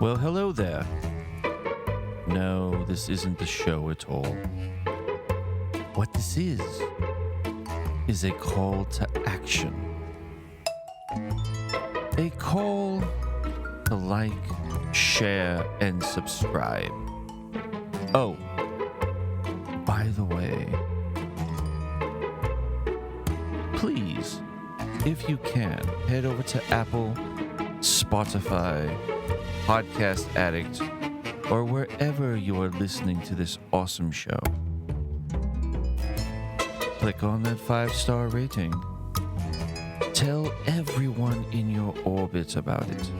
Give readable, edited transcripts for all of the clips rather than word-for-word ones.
Well, hello there. No, this isn't the show at all. What this is a call to action. A call to like, share, and subscribe. Oh, by the way, please, if you can, head over to Apple, Spotify, Podcast Addict, or wherever you are listening to this awesome show. Click on that 5-star rating. Tell everyone in your orbit about it.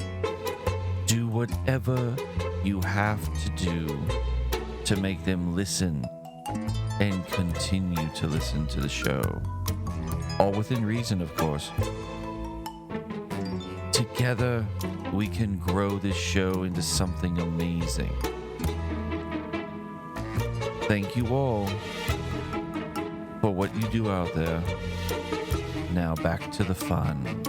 Do whatever you have to do to make them listen and continue to listen to the show. All within reason, of course. Together, we can grow this show into something amazing. Thank you all for what you do out there. Now back to the fun.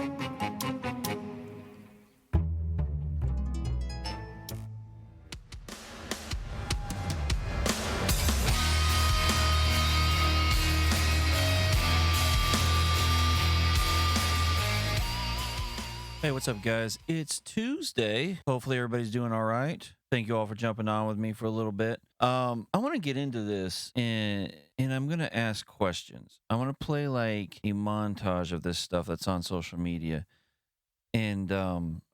Hey, what's up, guys? It's Tuesday. Hopefully everybody's doing all right. Thank you all for jumping on with me for a little bit. I want to get into this, and I'm going to ask questions. I want to play like a montage of this stuff that's on social media, and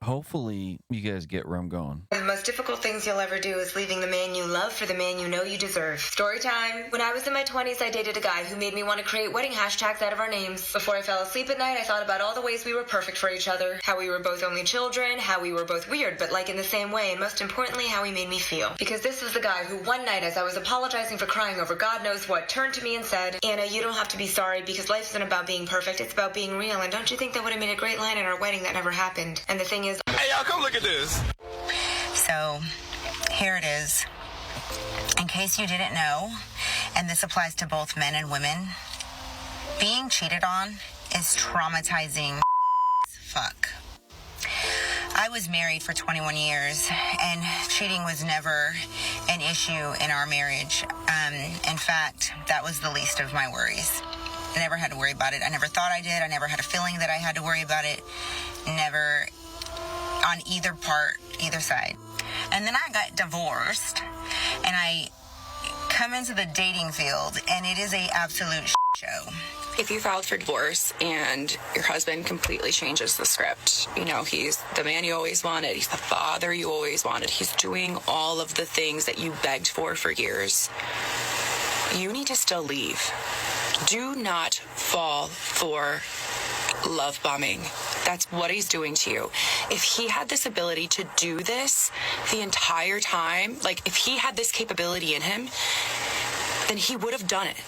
hopefully you guys get where I'm going. One of the most difficult things you'll ever do is leaving the man you love for the man you know you deserve. Story time. When I was in my 20s, I dated a guy who made me want to create wedding hashtags out of our names. Before I fell asleep at night, I thought about all the ways we were perfect for each other, how we were both only children, how we were both weird, but like in the same way, and most importantly, how he made me feel. Because this was the guy who one night, as I was apologizing for crying over God knows what, turned to me and said, "Anna, you don't have to be sorry because life isn't about being perfect, it's about being real, and don't you think that would have made a great line at our wedding that never happened?" And the thing is, hey, y'all, come look at this. So, here it is. In case you didn't know, and this applies to both men and women, being cheated on is traumatizing fuck. I was married for 21 years, and cheating was never an issue in our marriage. In fact, that was the least of my worries. I never had to worry about it. I never thought I did. I never had a feeling that I had to worry about it. Never on either part, either side. And then I got divorced, and I come into the dating field, and it is a absolute show. If you filed for divorce and your husband completely changes the script, you know, he's the man you always wanted, he's the father you always wanted, he's doing all of the things that you begged for years, you need to still leave. Do not fall for love bombing. That's what he's doing to you. If he had this ability to do this the entire time, like if he had this capability in him, then he would have done it.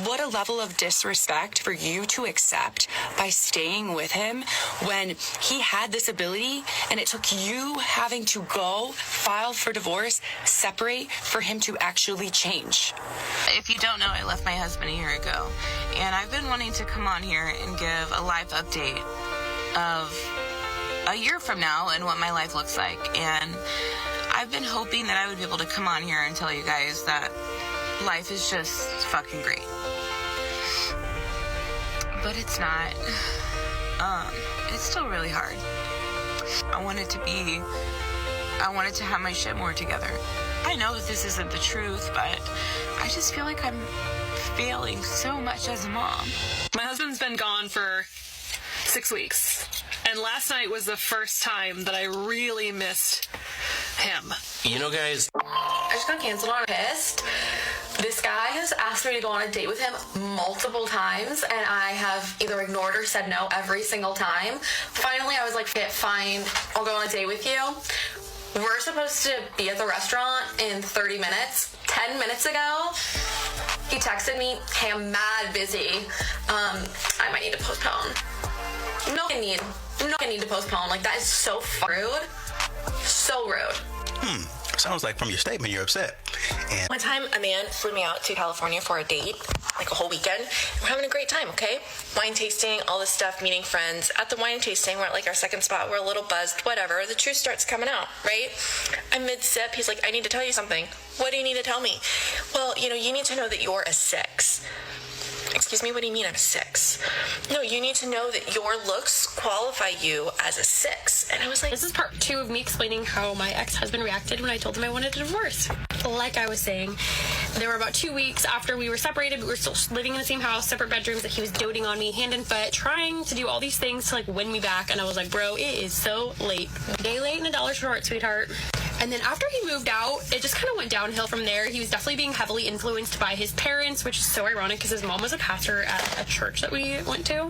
What a level of disrespect for you to accept by staying with him when he had this ability and it took you having to go file for divorce, separate, for him to actually change. If you don't know, I left my husband a year ago, and I've been wanting to come on here and give a life update of a year from now and what my life looks like. And I've been hoping that I would be able to come on here and tell you guys that life is just fucking great. But it's not. It's still really hard. I wanted to have my shit more together. I know that this isn't the truth, but I just feel like I'm failing so much as a mom. My husband's been gone for 6 weeks, and last night was the first time that I really missed him. You know, guys, I just got canceled on. Pissed. This guy has asked me to go on a date with him multiple times, and I have either ignored or said no every single time. Finally, I was like, fine, I'll go on a date with you. We're supposed to be at the restaurant in 30 minutes. 10 minutes ago, he texted me, "Hey, I'm mad busy. I might need to postpone." No need to postpone. Like, that is so rude. So rude. Sounds like from your statement you're upset. And one time, a man flew me out to California for a date, like a whole weekend. We're having a great time, okay? Wine tasting, all this stuff, meeting friends. At the wine tasting, we're at like our second spot. We're a little buzzed, whatever. The truth starts coming out, right? I'm mid-sip. He's like, I need to tell you something. What do you need to tell me? Well, you need to know that you're a 6. Excuse me, what do you mean I'm a 6? No, you need to know that your looks qualify you as a 6. And I was like, this is part 2 of me explaining how my ex-husband reacted when I told him I wanted a divorce. Like I was saying, there were about 2 weeks after we were separated, but we were still living in the same house, separate bedrooms, that he was doting on me hand and foot, trying to do all these things to like win me back. And I was like, bro, it is so late. Day late and a dollar short, sweetheart. And then after he moved out, it just kind of went downhill from there. He was definitely being heavily influenced by his parents, which is so ironic because his mom was a pastor at a church that we went to.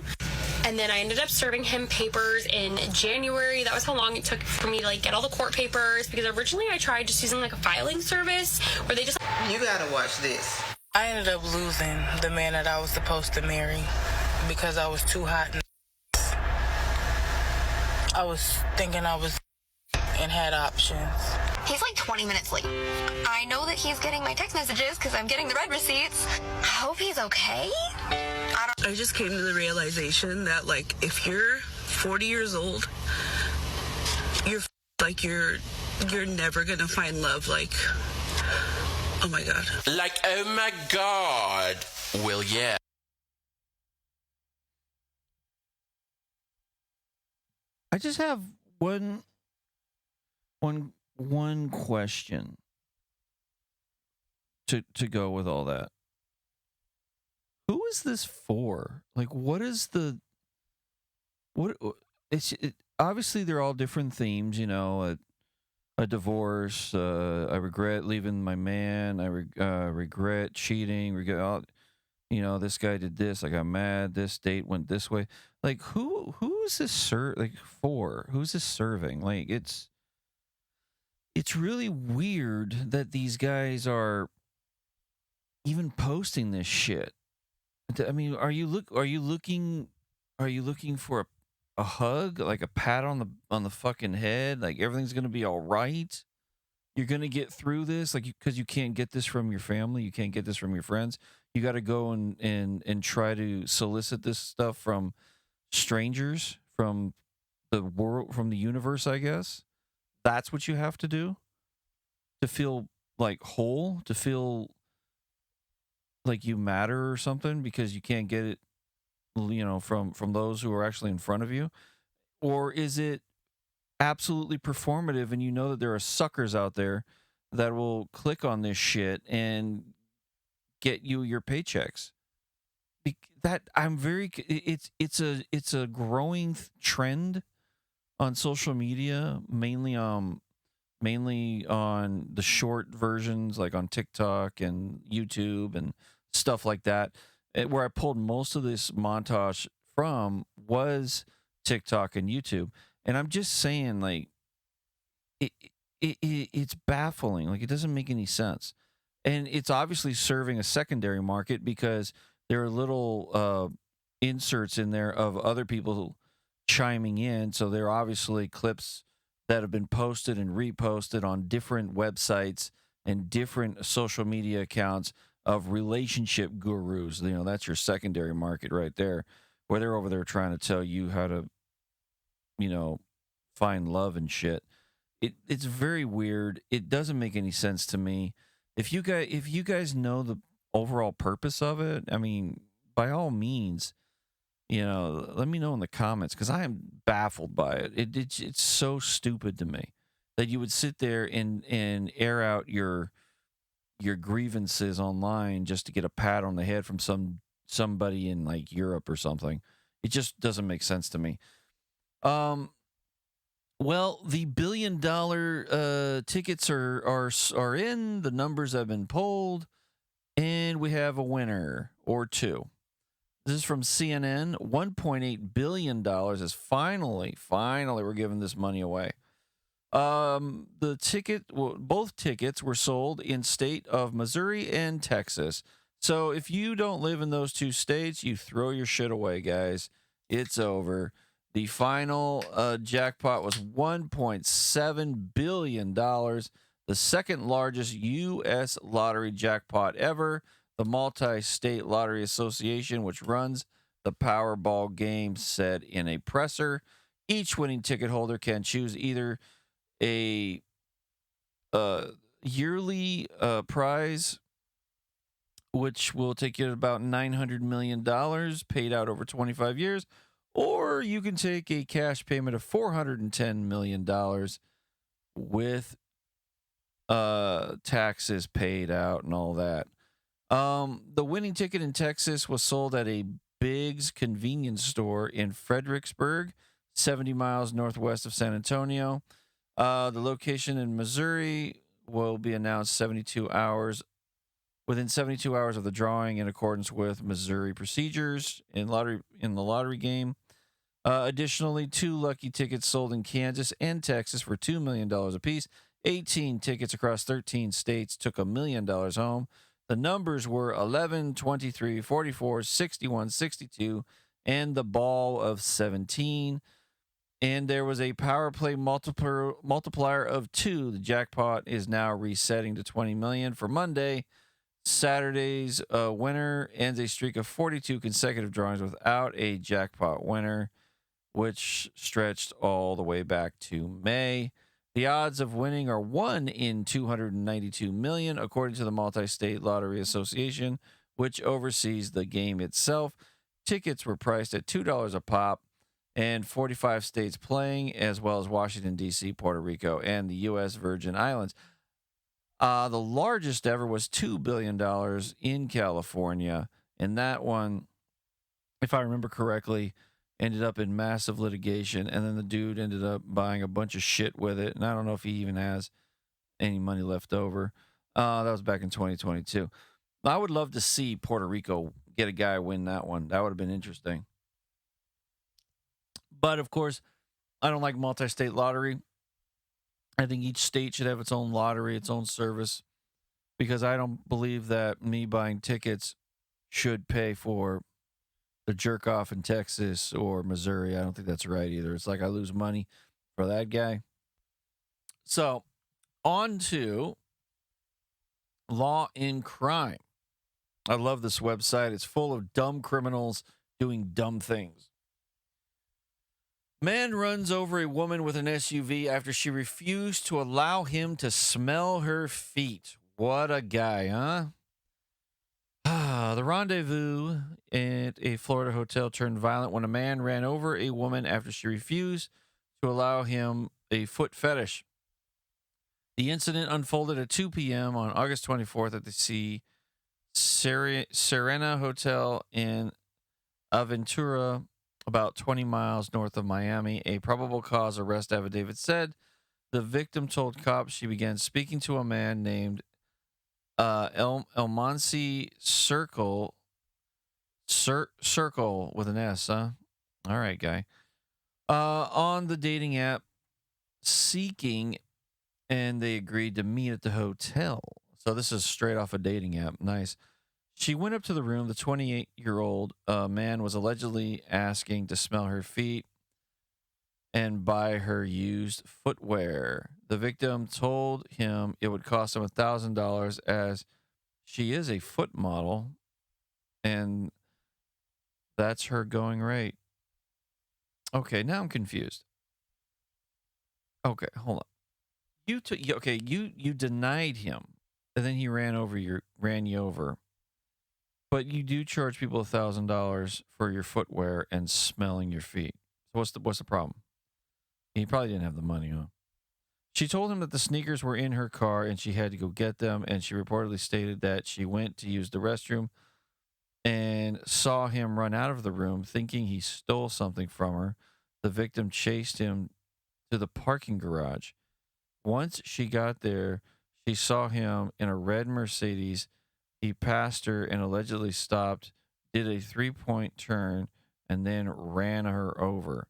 And then I ended up serving him papers in January. That was how long it took for me to like get all the court papers, because originally I tried just using like a filing service where they just... You gotta watch this. I ended up losing the man that I was supposed to marry because I was too hot. I was thinking I was and had options. He's like 20 minutes late. I know that he's getting my text messages because I'm getting the red receipts. I hope he's okay. I just came to the realization that, like, if you're 40 years old, you're never gonna find love. Like, oh my God. Like, oh my God. Well, yeah. I just have one question to go with all that. Who is this for? Like, what is obviously they're all different themes, a divorce, I regret leaving my man, I regret cheating, this guy did this, I got mad, this date went this way. Like, who is this for? Who's this serving? Like, it's really weird that these guys are even posting this shit. I mean, are you looking for a hug, like a pat on the fucking head, like everything's gonna be all right? You're gonna get through this, like, because you can't get this from your family, you can't get this from your friends. You got to go and try to solicit this stuff from strangers, from the world, from the universe, I guess. That's what you have to do to feel like whole, to feel like you matter or something, because you can't get it, from those who are actually in front of you? Or is it absolutely performative, and you know that there are suckers out there that will click on this shit and get you your paychecks? It's a growing trend on social media, mainly on the short versions, like on TikTok and YouTube and stuff like that. Where I pulled most of this montage from was TikTok and YouTube. And I'm just saying, like, it's baffling. Like, it doesn't make any sense. And it's obviously serving a secondary market, because there are little inserts in there of other people chiming in. So there are obviously clips that have been posted and reposted on different websites and different social media accounts of relationship gurus. That's your secondary market right there, where they're over there trying to tell you how to, find love and shit. It's very weird. It doesn't make any sense to me. If you guys know the overall purpose of it, I mean, by all means, let me know in the comments, because I am baffled by it. It's so stupid to me that you would sit there and air out your grievances online just to get a pat on the head from somebody in like Europe or something. It just doesn't make sense to me. Well, the $1 billion tickets are in. The numbers have been polled, and we have a winner or two. This is from CNN. $1.8 billion is finally we're giving this money away. Both tickets were sold in state of Missouri and Texas. So if you don't live in those two states, you throw your shit away, guys. It's over. The final jackpot was $1.7 billion. The the second largest U.S. lottery jackpot ever. The Multi-State Lottery Association, which runs the Powerball game, said in a presser, each winning ticket holder can choose either a yearly prize, which will take you to about $900 million paid out over 25 years, or you can take a cash payment of $410 million with taxes paid out and all that. The winning ticket in Texas was sold at a Biggs convenience store in Fredericksburg, 70 miles northwest of San Antonio. The location in Missouri will be announced within 72 hours of the drawing, in accordance with Missouri procedures in the lottery game. Additionally, 2 lucky tickets sold in Kansas and Texas for $2 million apiece. 18 tickets across 13 states took $1 million home. The numbers were 11, 23, 44, 61, 62, and the ball of 17. And there was a power play multiplier of 2. The jackpot is now resetting to $20 million for Monday. Saturday's winner ends a streak of 42 consecutive drawings without a jackpot winner, which stretched all the way back to May. The odds of winning are 1 in 292 million, according to the Multi-State Lottery Association, which oversees the game itself. Tickets were priced at $2 a pop, and 45 states playing, as well as Washington, D.C., Puerto Rico, and the U.S. Virgin Islands. The largest ever was $2 billion in California, and that one, if I remember correctly, ended up in massive litigation, and then the dude ended up buying a bunch of shit with it, and I don't know if he even has any money left over. That was back in 2022. I would love to see Puerto Rico get a guy win that one. That would have been interesting. But, of course, I don't like multi-state lottery. I think each state should have its own lottery, its own service, because I don't believe that me buying tickets should pay for the jerk off in Texas or Missouri. I don't think that's right either. It's like I lose money for that guy. So, on to Law in Crime. I love this website. It's full of dumb criminals doing dumb things. Man runs over a woman with an SUV after she refused to allow him to smell her feet. What a guy, huh? The rendezvous at a Florida hotel turned violent when a man ran over a woman after she refused to allow him a foot fetish. The incident unfolded at 2 p.m. on August 24th at the Serena Hotel in Aventura, about 20 miles north of Miami. A probable cause arrest affidavit said the victim told cops she began speaking to a man named Elmonsi Circle with an S, huh? All right, guy. On the dating app Seeking, and they agreed to meet at the hotel. So this is straight off a dating app. Nice. She went up to the room. The 28-year-old man was allegedly asking to smell her feet and buy her used footwear. The victim told him it would cost him $1,000 as she is a foot model, and that's her going rate. Okay, now I'm confused. Okay, hold on. You denied him, and then he ran you over. But you do charge people $1,000 for your footwear and smelling your feet. So what's the problem? He probably didn't have the money, huh? She told him that the sneakers were in her car and she had to go get them, and she reportedly stated that she went to use the restroom and saw him run out of the room thinking he stole something from her. The victim chased him to the parking garage. Once she got there, she saw him in a red Mercedes. He passed her and allegedly stopped, did a 3-point turn, and then ran her over.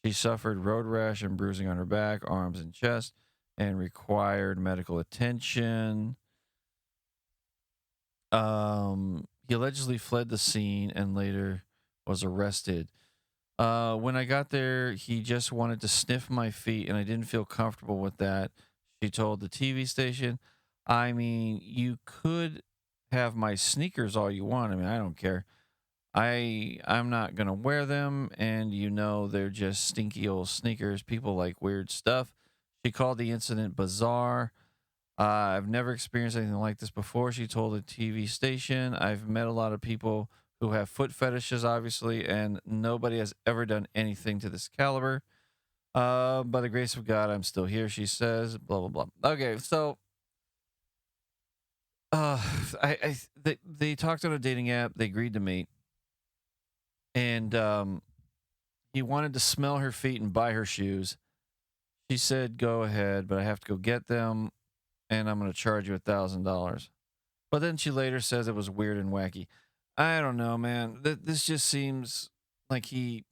She suffered road rash and bruising on her back, arms, and chest, and required medical attention. He allegedly fled the scene and later was arrested. When I got there, he just wanted to sniff my feet, and I didn't feel comfortable with that. She told the TV station, I mean, you could have my sneakers all you want. I mean, I don't care. I'm not gonna wear them, and they're just stinky old sneakers. People like weird stuff. She called the incident bizarre. I've never experienced anything like this before, she told the TV station. I've met a lot of people who have foot fetishes, obviously, and nobody has ever done anything to this caliber. By the grace of God, I'm still here, she says. Blah blah blah. Okay, so they talked on a dating app. They agreed to meet, and he wanted to smell her feet and buy her shoes. She said, "Go ahead, but I have to go get them, and I'm going to charge you $1,000." But then she later says it was weird and wacky. I don't know, man. This just seems like he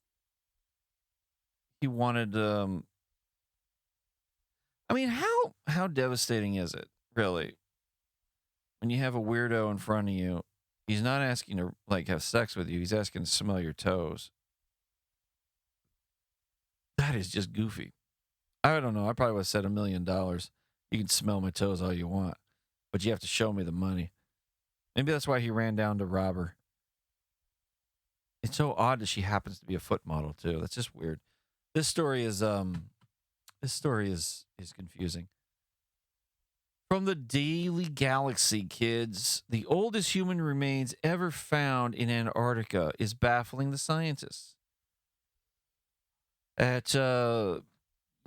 wanted. I mean, how devastating is it, really, when you have a weirdo in front of you? He's not asking to have sex with you. He's asking to smell your toes. That is just goofy. I don't know. I probably would have said $1 million. You can smell my toes all you want, but you have to show me the money. Maybe that's why he ran down to rob her. It's so odd that she happens to be a foot model too. That's just weird. This story is confusing. From the Daily Galaxy, kids, the oldest human remains ever found in Antarctica is baffling the scientists. At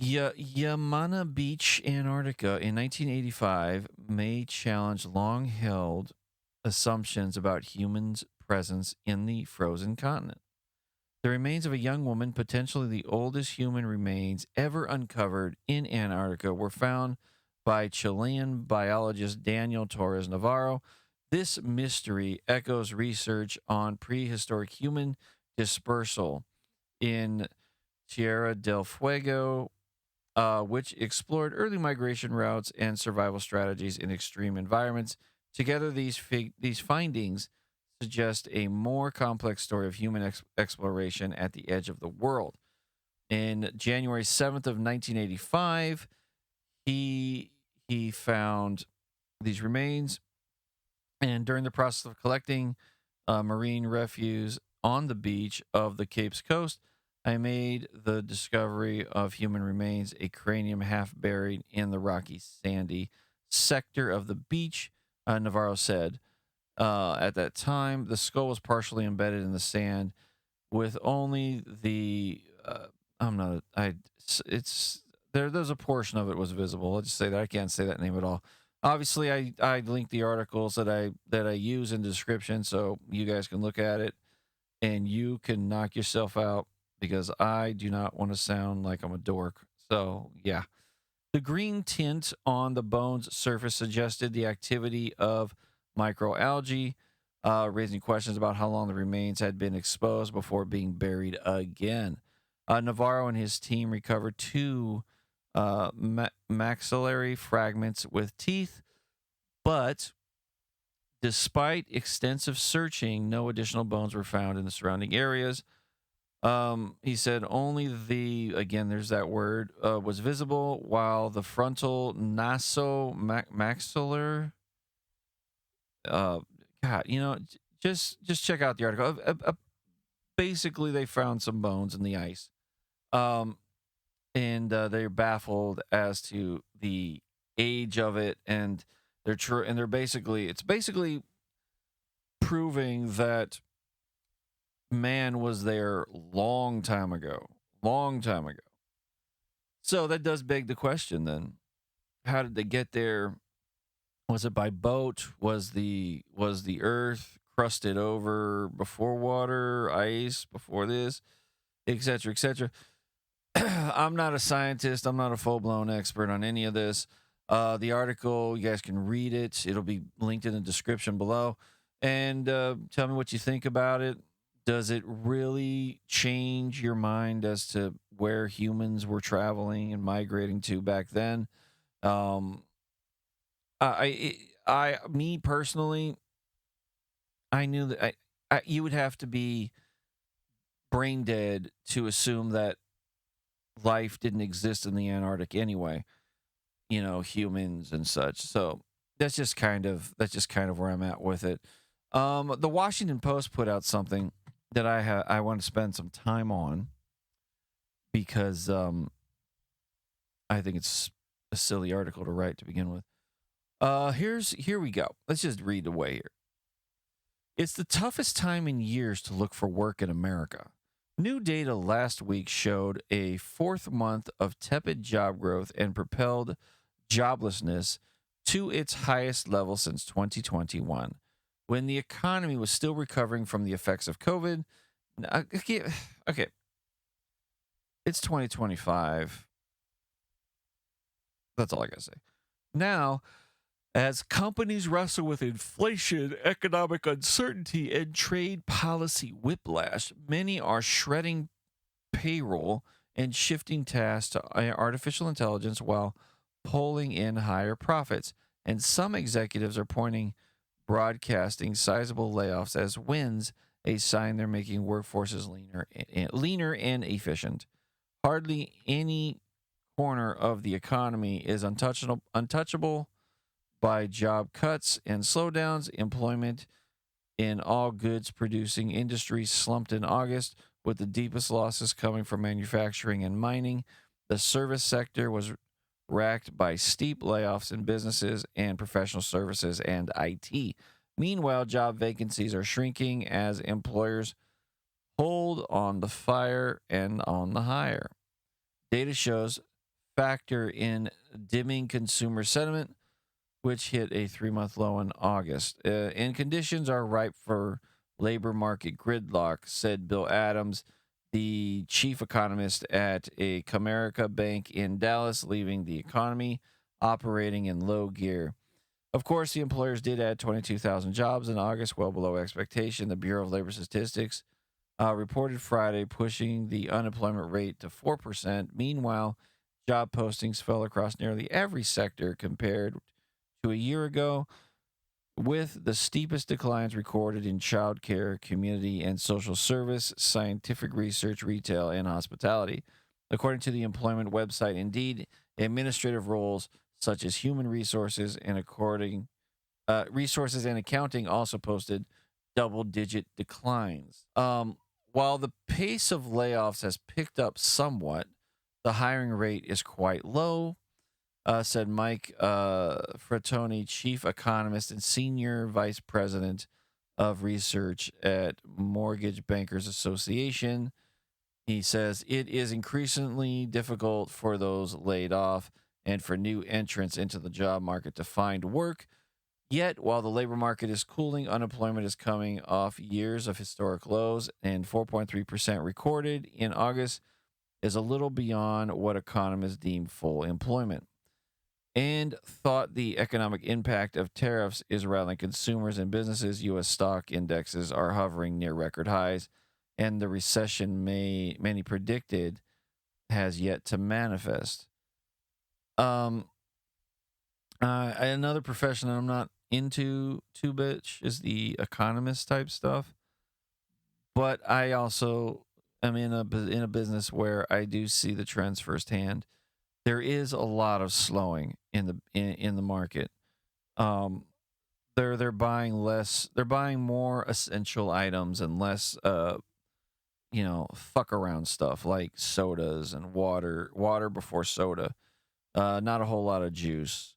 Yamana Beach, Antarctica, in 1985, may challenge long-held assumptions about humans' presence in the frozen continent. The remains of a young woman, potentially the oldest human remains ever uncovered in Antarctica, were found by Chilean biologist Daniel Torres Navarro. This mystery echoes research on prehistoric human dispersal in Tierra del Fuego, which explored early migration routes and survival strategies in extreme environments. Together, these findings suggest a more complex story of human exploration at the edge of the world. In January 7th of 1985, he found these remains, and during the process of collecting marine refuse on the beach of the Cape's coast, I made the discovery of human remains, a cranium half buried in the rocky, sandy sector of the beach, Navarro said. At that time, the skull was partially embedded in the sand with only the there's a portion of it was visible. Let's just say that I can't say that name at all. Obviously, I linked the articles that I use in the description, so you guys can look at it and you can knock yourself out, because I do not want to sound like I'm a dork. So yeah, the green tint on the bone's surface suggested the activity of microalgae, raising questions about how long the remains had been exposed before being buried again. Navarro and his team recovered two maxillary fragments with teeth, but despite extensive searching, no additional bones were found in the surrounding areas. He said only there's that word, was visible, while the frontal maxillar, just check out the article. Basically, they found some bones in the ice. And they're baffled as to the age of it, and they're basically proving that man was there long time ago. So that does beg the question then. How did they get there? Was it by boat? Was the earth crusted over before water, ice, before this, etc., etc.? I'm not a scientist. I'm not a full-blown expert on any of this. The article, you guys can read it. It'll be linked in the description below. And tell me what you think about it. Does it really change your mind as to where humans were traveling and migrating to back then? Me personally, I knew that you would have to be brain dead to assume that life didn't exist in the Antarctic anyway. humans and such. So that's just kind of where I'm at with it. The Washington Post put out something that I want to spend some time on because I think it's a silly article to write to begin with. Here we go. Let's just read away here. It's the toughest time in years to look for work in America. New data last week showed a fourth month of tepid job growth and propelled joblessness to its highest level since 2021, when the economy was still recovering from the effects of COVID. Okay. It's 2025. That's all I got to say. Now, as companies wrestle with inflation, economic uncertainty, and trade policy whiplash, many are shredding payroll and shifting tasks to artificial intelligence while pulling in higher profits. And some executives are broadcasting sizable layoffs as wins, a sign they're making workforces leaner and efficient. Hardly any corner of the economy is untouchable by job cuts and slowdowns. Employment in all goods producing industries slumped in August, with the deepest losses coming from manufacturing and mining. The service sector was racked by steep layoffs in businesses and professional services and IT. Meanwhile, job vacancies are shrinking as employers hold on the fire and on the hire. Data shows factor in dimming consumer sentiment, which hit a 3-month low in August. And conditions are ripe for labor market gridlock, said Bill Adams, the chief economist at a Comerica Bank in Dallas, leaving the economy operating in low gear. Of course, the employers did add 22,000 jobs in August, well below expectation. The Bureau of Labor Statistics reported Friday, pushing the unemployment rate to 4%. Meanwhile, job postings fell across nearly every sector compared to a year ago, with the steepest declines recorded in childcare, community and social service, scientific research, retail, and hospitality. According to the employment website Indeed, administrative roles such as human resources and accounting also posted double-digit declines. While the pace of layoffs has picked up somewhat, the hiring rate is quite low, said Mike Frattoni, chief economist and senior vice president of research at Mortgage Bankers Association. He says it is increasingly difficult for those laid off and for new entrants into the job market to find work. Yet, while the labor market is cooling, unemployment is coming off years of historic lows, and 4.3% recorded in August is a little beyond what economists deem full employment. And thought the economic impact of tariffs is rattling consumers and businesses. U.S. stock indexes are hovering near record highs, and the recession many predicted has yet to manifest. Another profession that I'm not into too much is the economist type stuff, but I also am in a business where I do see the trends firsthand. There is a lot of slowing in the market. They're buying less. They're buying more essential items and less fuck around stuff like sodas and water before soda. Not a whole lot of juice.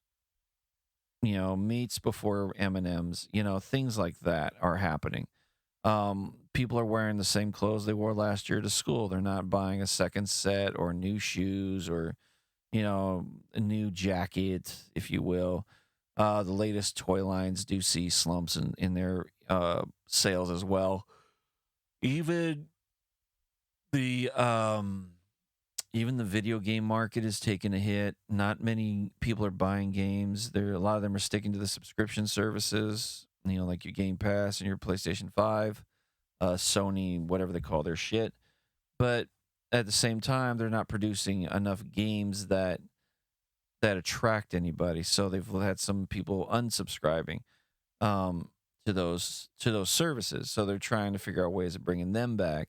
Meats before M&Ms. Things like that are happening. People are wearing the same clothes they wore last year to school. They're not buying a second set or new shoes or a new jacket, if you will. The latest toy lines do see slumps in their sales as well. Even the video game market is taking a hit. Not many people are buying games. A lot of them are sticking to the subscription services, like your Game Pass and your PlayStation 5, Sony, whatever they call their shit. But at the same time, they're not producing enough games that attract anybody. So they've had some people unsubscribing to those services. So they're trying to figure out ways of bringing them back.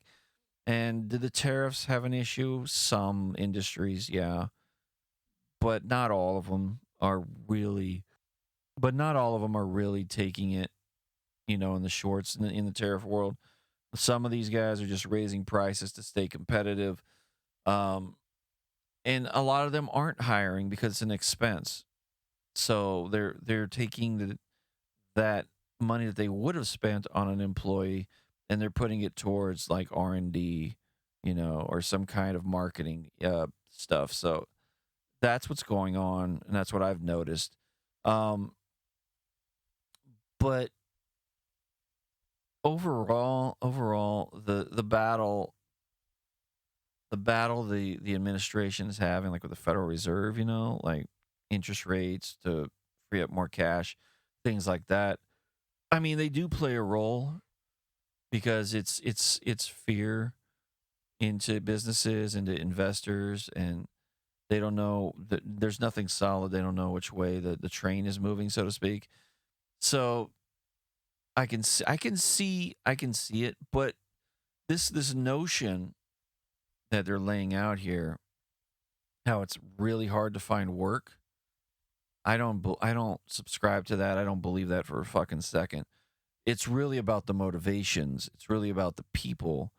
And did the tariffs have an issue? Some industries, yeah. but not all of them are really. But not all of them are really taking it, in the shorts in the tariff world. Some of these guys are just raising prices to stay competitive, and a lot of them aren't hiring because it's an expense. So they're taking that money that they would have spent on an employee, and they're putting it towards like R&D, or some kind of marketing stuff. So that's what's going on, and that's what I've noticed. But overall, the battle the administration is having, like with the Federal Reserve, like interest rates to free up more cash, things like that. I mean, they do play a role because it's fear into businesses, into investors, and they don't know that there's nothing solid. They don't know which way the train is moving, so to speak. So I can see it, but this notion that they're laying out here, how it's really hard to find work, I don't subscribe to that. I don't believe that for a fucking second. It's really about the motivations. It's really about the people.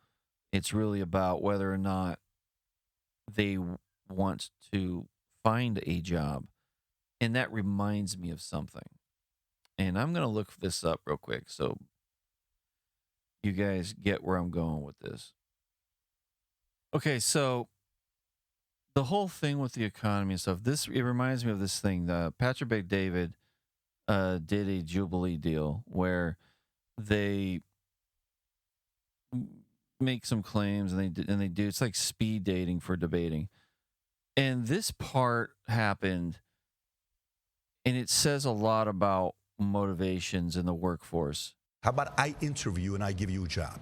It's really about whether or not they want to find a job. And that reminds me of something. And I'm going to look this up real quick so you guys get where I'm going with this. Okay, so the whole thing with the economy and stuff, it reminds me of this thing. Patrick Bet-David did a Jubilee deal where they make some claims and they do. It's like speed dating for debating. And this part happened, and it says a lot about motivations in the workforce. How about I interview and I give you a job?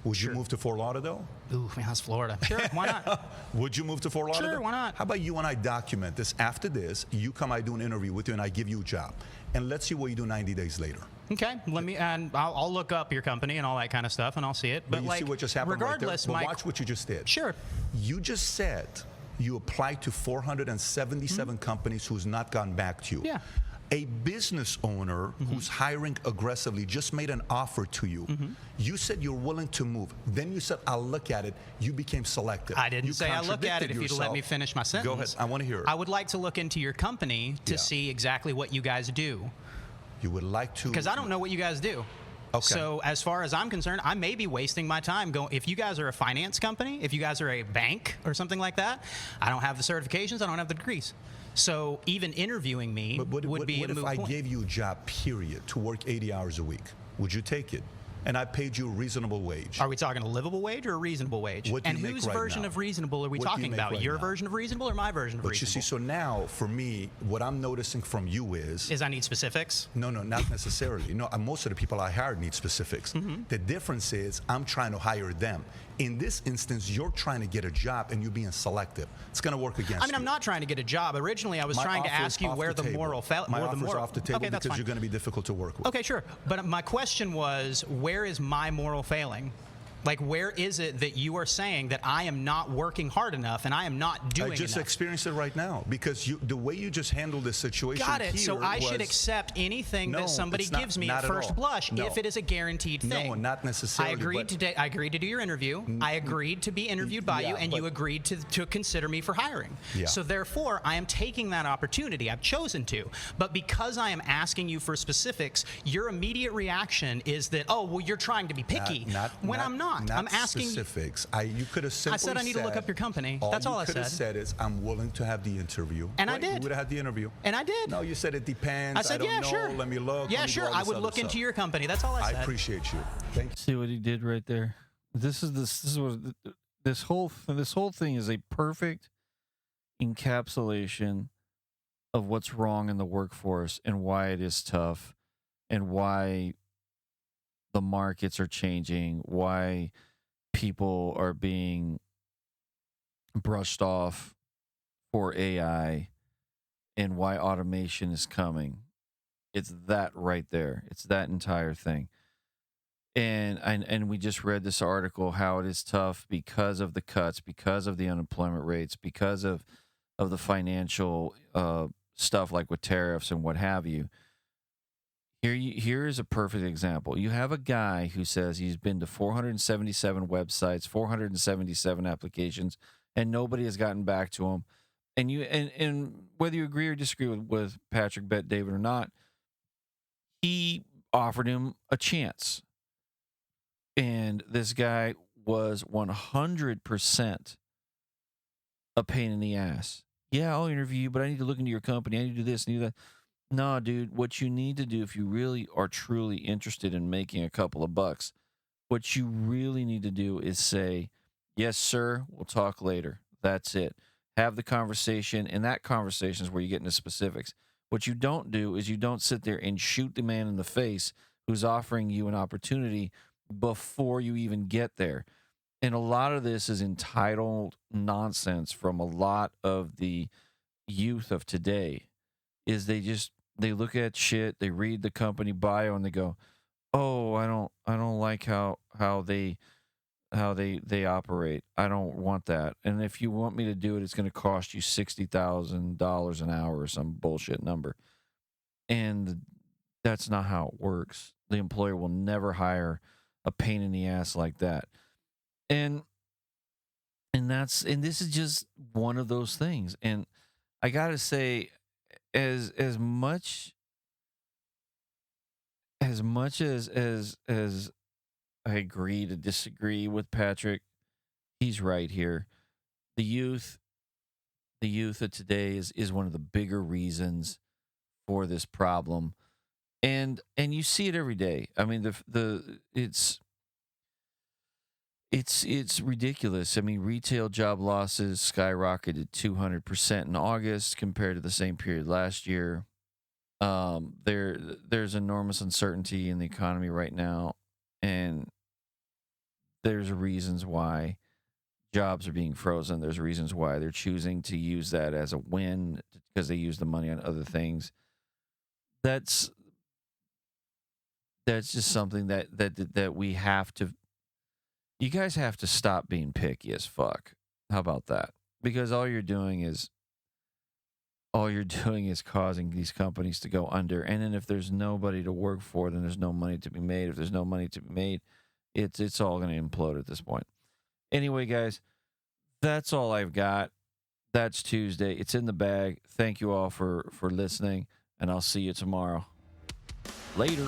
Would you move to Fort Lauderdale? Ooh, man, that's Florida. Sure, why not? Would you move to Fort Lauderdale? Sure, why not? How about you and I document this? After this, you come, I do an interview with you, and I give you a job. And let's see what you do 90 days later. Okay, and I'll look up your company and all that kind of stuff, and I'll see it. But you like, see what just happened regardless, right there? But watch what you just did. Sure. You just said you applied to 477 companies who's not gotten back to you. Yeah. A business owner who's hiring aggressively just made an offer to you. You said you're willing to move. Then you said, I'll look at it. You became selective. I didn't say I look at it if you'd let me finish my sentence. Go ahead. I want to hear it. I would like to look into your company to see exactly what you guys do. You would like to? Because I don't know what you guys do. Okay. So as far as I'm concerned, I may be wasting my time going. If you guys are a finance company, if you guys are a bank or something like that, I don't have the certifications, I don't have the degrees. So even interviewing me would be a moot point. What if I gave you a job, period, to work 80 hours a week? Would you take it? And I paid you a reasonable wage. Are we talking a livable wage or a reasonable wage? What do you make whose right version now? of reasonable are we talking about? Your version of reasonable or my version of But reasonable? you see, so now, for me, what I'm noticing from you is I need specifics? No, not necessarily. No, most of the people I hired need specifics. The difference is I'm trying to hire them. In this instance, you're trying to get a job and you're being selective. It's going to work against you. I mean, I'm not trying to get a job. Originally, I was trying to ask you where the moral My offer's off the table because fine. you're going to be difficult to work with. Okay, sure. But my question was, where is my moral failing? Like, where is it that you are saying that I am not working hard enough and I am not doing enough? I just experienced it right now because the way you just handled this situation. Got it. Here So I should accept anything that somebody gives me at first blush if it is a guaranteed thing. No, not necessarily. I agreed to do your interview. I agreed to be interviewed by you, and you agreed to consider me for hiring. Yeah. So therefore, I am taking that opportunity. I've chosen to. But because I am asking you for specifics, your immediate reaction is that, oh, well, you're trying to be picky. I'm not. I'm asking specifics. You could have simply I said I need to look up your company. That's all I said. You could have said is I'm willing to have the interview. And I did. You would have had the interview. And I did. No, you said it depends. I said, don't know. Sure. Let me look. Yeah, sure. I would look into your company. That's all I said. I appreciate you. Thank you. See what he did right there. This whole thing is a perfect encapsulation of what's wrong in the workforce and why it is tough and why the markets are changing, why people are being brushed off for AI, and why automation is coming. It's that right there. It's that entire thing. And we just read this article how it is tough because of the cuts, because of the unemployment rates, because of the financial stuff, like with tariffs and what have you. Here is a perfect example. You have a guy who says he's been to 477 websites, 477 applications, and nobody has gotten back to him. And whether you agree or disagree with Patrick Bet David or not, he offered him a chance. And this guy was 100% a pain in the ass. Yeah, I'll interview you, but I need to look into your company. I need to do this and do that. No, dude, what you need to do if you really are truly interested in making a couple of bucks, what you really need to do is say, yes, sir, we'll talk later. That's it. Have the conversation, and that conversation is where you get into specifics. What you don't do is you don't sit there and shoot the man in the face who's offering you an opportunity before you even get there. And a lot of this is entitled nonsense from a lot of the youth of today. Is they look at shit, they read the company bio, and they go, "Oh, I don't like how they operate. I don't want that. And if you want me to do it, it's going to cost you $60,000 an hour or some bullshit number." And that's not how it works. The employer will never hire a pain in the ass like that. And this is just one of those things. And I got to say, as much as I agree to disagree with Patrick, he's right here. The youth of today is one of the bigger reasons for this problem. And you see it every day. I mean, it's ridiculous. I mean, retail job losses skyrocketed 200% in August compared to the same period last year. There's enormous uncertainty in the economy right now, and there's reasons why jobs are being frozen. There's reasons why they're choosing to use that as a win because they use the money on other things. That's just something that we have to. You guys have to stop being picky as fuck. How about that? Because all you're doing is causing these companies to go under. And then if there's nobody to work for, then there's no money to be made. If there's no money to be made, it's all going to implode at this point. Anyway, guys, that's all I've got. That's Tuesday. It's in the bag. Thank you all for listening, and I'll see you tomorrow. Later.